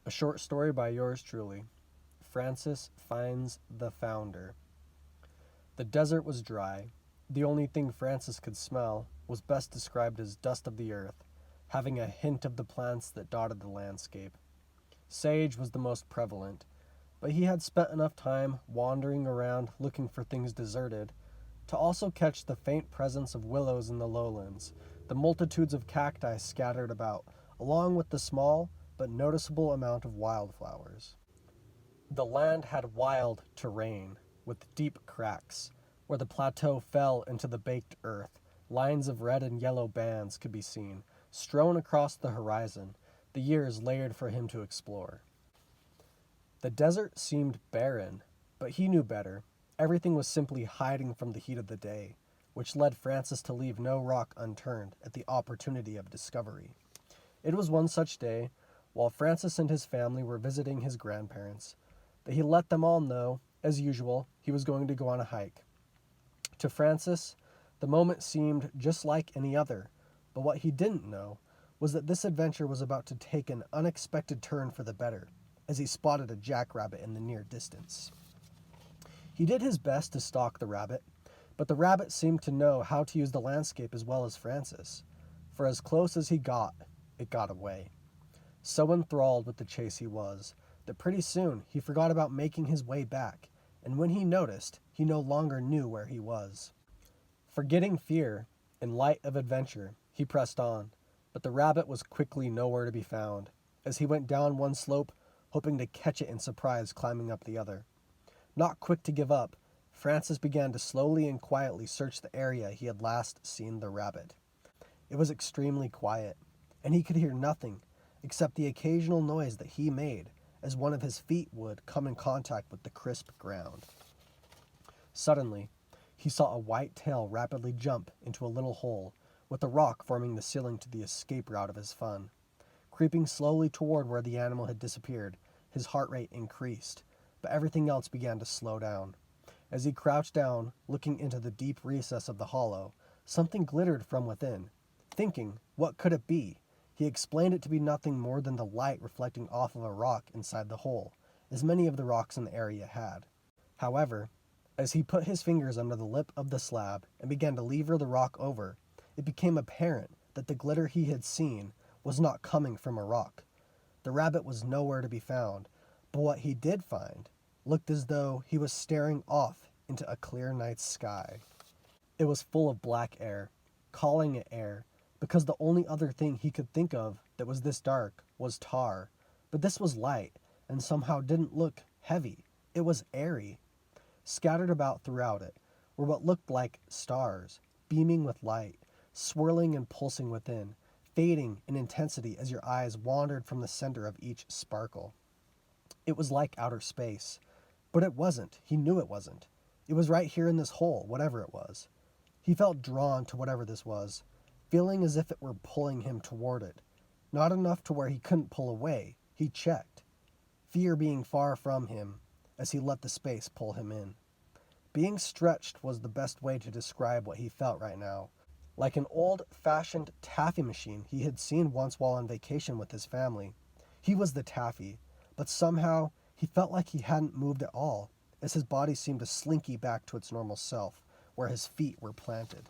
A short story by yours truly. Francis finds the founder. The desert was dry. The only thing Francis could smell was best described as dust of the earth, having a hint of the plants that dotted the landscape. Sage was the most prevalent, but he had spent enough time wandering around looking for things deserted to also catch the faint presence of willows in the lowlands, the multitudes of cacti scattered about, along with the small but noticeable amount of wildflowers. The land had wild terrain, with deep cracks. Where the plateau fell into the baked earth, lines of red and yellow bands could be seen, strewn across the horizon, the years layered for him to explore. The desert seemed barren, but he knew better. Everything was simply hiding from the heat of the day, which led Francis to leave no rock unturned at the opportunity of discovery. It was one such day, while Francis and his family were visiting his grandparents, that he let them all know, as usual, he was going to go on a hike. To Francis, the moment seemed just like any other, but what he didn't know was that this adventure was about to take an unexpected turn for the better, as he spotted a jackrabbit in the near distance. He did his best to stalk the rabbit, but the rabbit seemed to know how to use the landscape as well as Francis, for as close as he got, it got away. So enthralled with the chase he was, that pretty soon he forgot about making his way back, and when he noticed, he no longer knew where he was. Forgetting fear, in light of adventure, he pressed on, but the rabbit was quickly nowhere to be found, as he went down one slope, hoping to catch it in surprise climbing up the other. Not quick to give up, Francis began to slowly and quietly search the area he had last seen the rabbit. It was extremely quiet, and he could hear nothing except the occasional noise that he made as one of his feet would come in contact with the crisp ground. Suddenly, he saw a white tail rapidly jump into a little hole, with a rock forming the ceiling to the escape route of his fun. Creeping slowly toward where the animal had disappeared, his heart rate increased, but everything else began to slow down. As he crouched down, looking into the deep recess of the hollow, something glittered from within. Thinking, what could it be? He explained it to be nothing more than the light reflecting off of a rock inside the hole, as many of the rocks in the area had. However, as he put his fingers under the lip of the slab and began to lever the rock over, it became apparent that the glitter he had seen was not coming from a rock. The rabbit was nowhere to be found, but what he did find looked as though he was staring off into a clear night sky. It was full of black air, calling it air, because the only other thing he could think of that was this dark was tar, but this was light, and somehow didn't look heavy. It was airy. Scattered about throughout it were what looked like stars, beaming with light, swirling and pulsing within, fading in intensity as your eyes wandered from the center of each sparkle. It was like outer space, but it wasn't. He knew it wasn't. It was right here in this hole, whatever it was. He felt drawn to whatever this was, feeling as if it were pulling him toward it. Not enough to where he couldn't pull away. He checked, fear being far from him as he let the space pull him in. Being stretched was the best way to describe what he felt right now. Like an old-fashioned taffy machine he had seen once while on vacation with his family. He was the taffy, but somehow he felt like he hadn't moved at all, as his body seemed to slinky back to its normal self, where his feet were planted.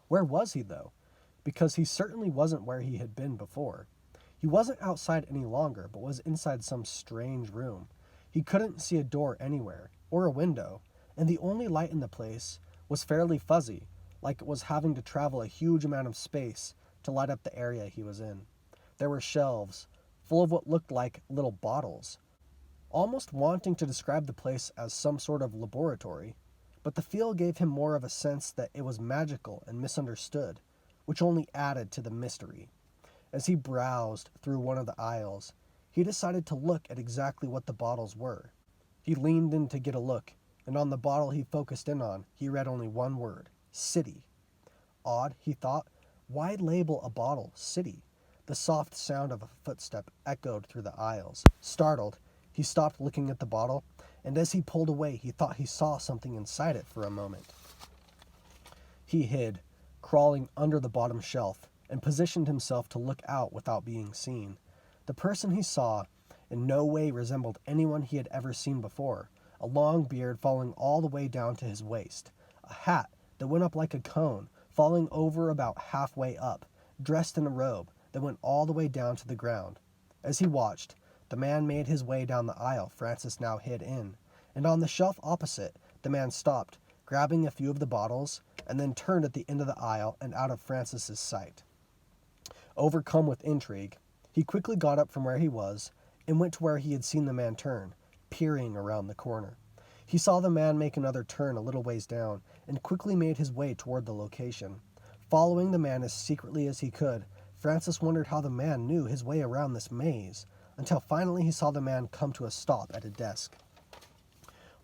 Where was he, though? Because he certainly wasn't where he had been before. He wasn't outside any longer, but was inside some strange room. He couldn't see a door anywhere, or a window, and the only light in the place was fairly fuzzy, like it was having to travel a huge amount of space to light up the area he was in. There were shelves, full of what looked like little bottles, almost wanting to describe the place as some sort of laboratory, but the feel gave him more of a sense that it was magical and misunderstood, which only added to the mystery. As he browsed through one of the aisles, he decided to look at exactly what the bottles were. He leaned in to get a look, and on the bottle he focused in on, he read only one word: city. Odd, he thought. Why label a bottle city? The soft sound of a footstep echoed through the aisles. Startled, he stopped looking at the bottle, and as he pulled away, he thought he saw something inside it for a moment. He hid, crawling under the bottom shelf, and positioned himself to look out without being seen. The person he saw in no way resembled anyone he had ever seen before, a long beard falling all the way down to his waist, a hat that went up like a cone, falling over about halfway up, dressed in a robe that went all the way down to the ground. As he watched, the man made his way down the aisle Francis now hid in, and on the shelf opposite, the man stopped, grabbing a few of the bottles, and then turned at the end of the aisle and out of Francis's sight. Overcome with intrigue, he quickly got up from where he was and went to where he had seen the man turn, peering around the corner. He saw the man make another turn a little ways down and quickly made his way toward the location. Following the man as secretly as he could, Francis wondered how the man knew his way around this maze, until finally he saw the man come to a stop at a desk.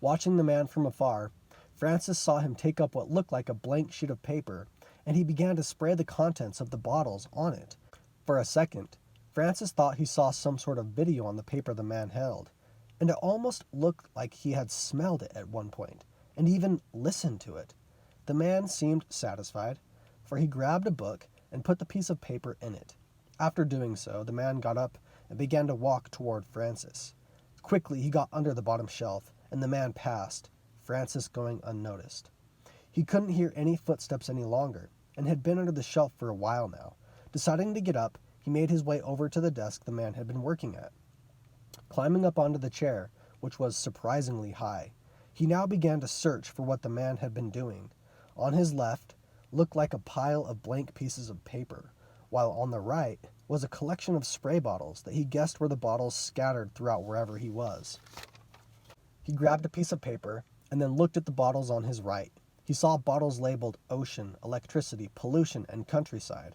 Watching the man from afar, Francis saw him take up what looked like a blank sheet of paper, and he began to spray the contents of the bottles on it. For a second, Francis thought he saw some sort of video on the paper the man held, and it almost looked like he had smelled it at one point, and even listened to it. The man seemed satisfied, for he grabbed a book and put the piece of paper in it. After doing so, the man got up and began to walk toward Francis. Quickly, he got under the bottom shelf, and the man passed, Francis going unnoticed. He couldn't hear any footsteps any longer, and had been under the shelf for a while now. Deciding to get up, he made his way over to the desk the man had been working at. Climbing up onto the chair, which was surprisingly high, he now began to search for what the man had been doing. On his left looked like a pile of blank pieces of paper, while on the right was a collection of spray bottles that he guessed were the bottles scattered throughout wherever he was. He grabbed a piece of paper and then looked at the bottles on his right. He saw bottles labeled ocean, electricity, pollution, and countryside.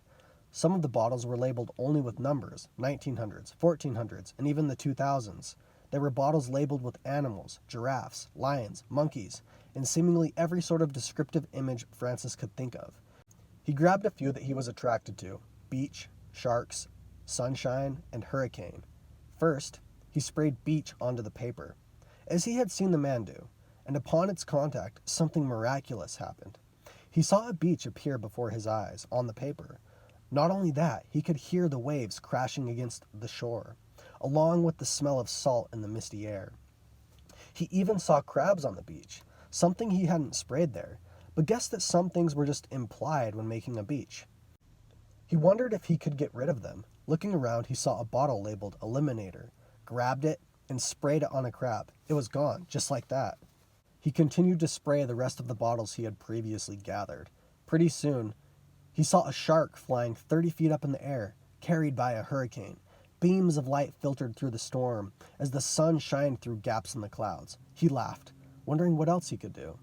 Some of the bottles were labeled only with numbers, 1900s, 1400s, and even the 2000s. There were bottles labeled with animals, giraffes, lions, monkeys, and seemingly every sort of descriptive image Francis could think of. He grabbed a few that he was attracted to: beach, sharks, sunshine, and hurricane. First, he sprayed beach onto the paper, as he had seen the man do, and upon its contact, something miraculous happened. He saw a beach appear before his eyes on the paper. Not only that, he could hear the waves crashing against the shore, along with the smell of salt in the misty air. He even saw crabs on the beach, something he hadn't sprayed there, but guessed that some things were just implied when making a beach. He wondered if he could get rid of them. Looking around, he saw a bottle labeled Eliminator, grabbed it, and sprayed it on a crab. It was gone, just like that. He continued to spray the rest of the bottles he had previously gathered. Pretty soon, he saw a shark flying 30 feet up in the air, carried by a hurricane. Beams of light filtered through the storm as the sun shined through gaps in the clouds. He laughed, wondering what else he could do.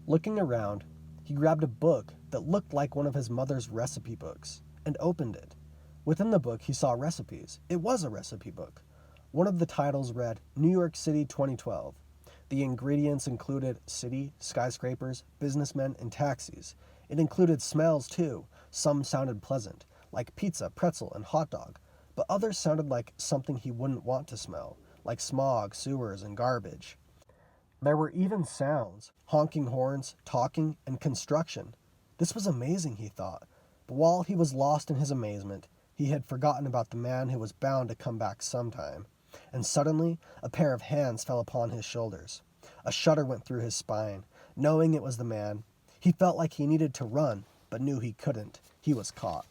Looking around, he grabbed a book that looked like one of his mother's recipe books and opened it. Within the book, he saw recipes. It was a recipe book. One of the titles read, New York City 2012. The ingredients included city, skyscrapers, businessmen, and taxis. It included smells too. Some sounded pleasant, like pizza, pretzel, and hot dog, but others sounded like something he wouldn't want to smell, like smog, sewers, and garbage. There were even sounds, honking horns, talking, and construction. This was amazing, he thought, but while he was lost in his amazement, he had forgotten about the man who was bound to come back sometime. And suddenly, a pair of hands fell upon his shoulders. A shudder went through his spine. Knowing it was the man, he felt like he needed to run, but knew he couldn't. He was caught.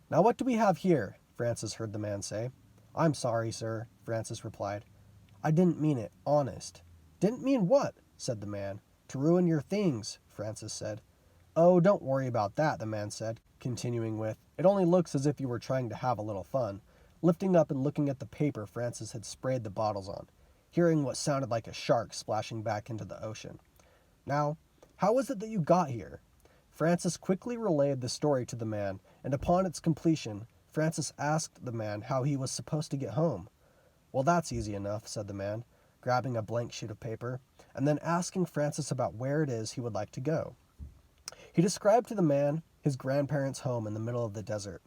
"Now what do we have here?" Francis heard the man say. "I'm sorry, sir," Francis replied. "I didn't mean it, honest." "Didn't mean what?" said the man. "To ruin your things," Francis said. "Oh, don't worry about that," the man said, continuing with, "It only looks as if you were trying to have a little fun," lifting up and looking at the paper Francis had sprayed the bottles on, hearing what sounded like a shark splashing back into the ocean. "Now, how was it that you got here?" Francis quickly relayed the story to the man, and upon its completion, Francis asked the man how he was supposed to get home. "Well, that's easy enough," said the man, grabbing a blank sheet of paper, and then asking Francis about where it is he would like to go. He described to the man his grandparents' home in the middle of the desert,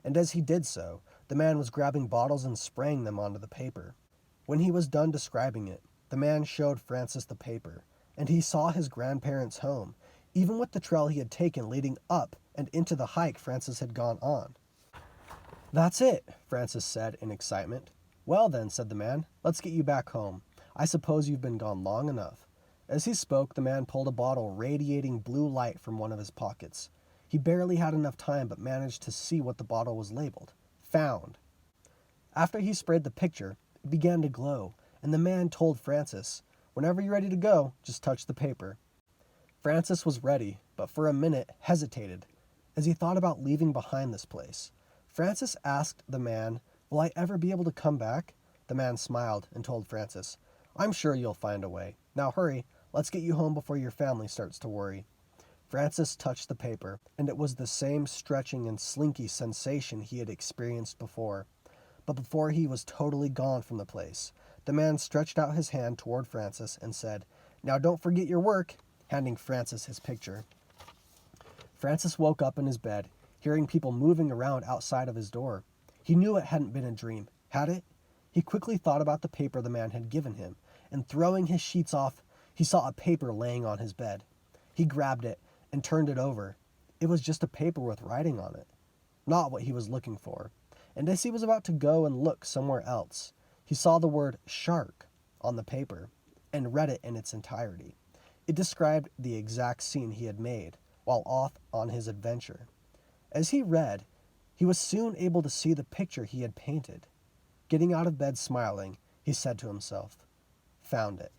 and as he did so, the man was grabbing bottles and spraying them onto the paper. When he was done describing it, the man showed Francis the paper, and he saw his grandparents' home, even with the trail he had taken leading up and into the hike Francis had gone on. That's it, Francis said in excitement. Well then, said the man, let's get you back home. I suppose you've been gone long enough. As he spoke, the man pulled a bottle radiating blue light from one of his pockets. He barely had enough time but managed to see what the bottle was labeled. Found. After he sprayed the picture, it began to glow, and the man told Francis, whenever you're ready to go, just touch the paper. Francis was ready, but for a minute hesitated, as he thought about leaving behind this place. Francis asked the man, will I ever be able to come back? The man smiled and told Francis, I'm sure you'll find a way. Now hurry, let's get you home before your family starts to worry. Francis touched the paper, and it was the same stretching and slinky sensation he had experienced before. But before he was totally gone from the place, the man stretched out his hand toward Francis and said, Now don't forget your work, handing Francis his picture. Francis woke up in his bed, hearing people moving around outside of his door. He knew it hadn't been a dream, had it? He quickly thought about the paper the man had given him, and throwing his sheets off, he saw a paper laying on his bed. He grabbed it and turned it over. It was just a paper with writing on it. Not what he was looking for. And as he was about to go and look somewhere else, he saw the word shark on the paper and read it in its entirety. It described the exact scene he had made while off on his adventure. As he read, he was soon able to see the picture he had painted. Getting out of bed smiling, he said to himself, Found it.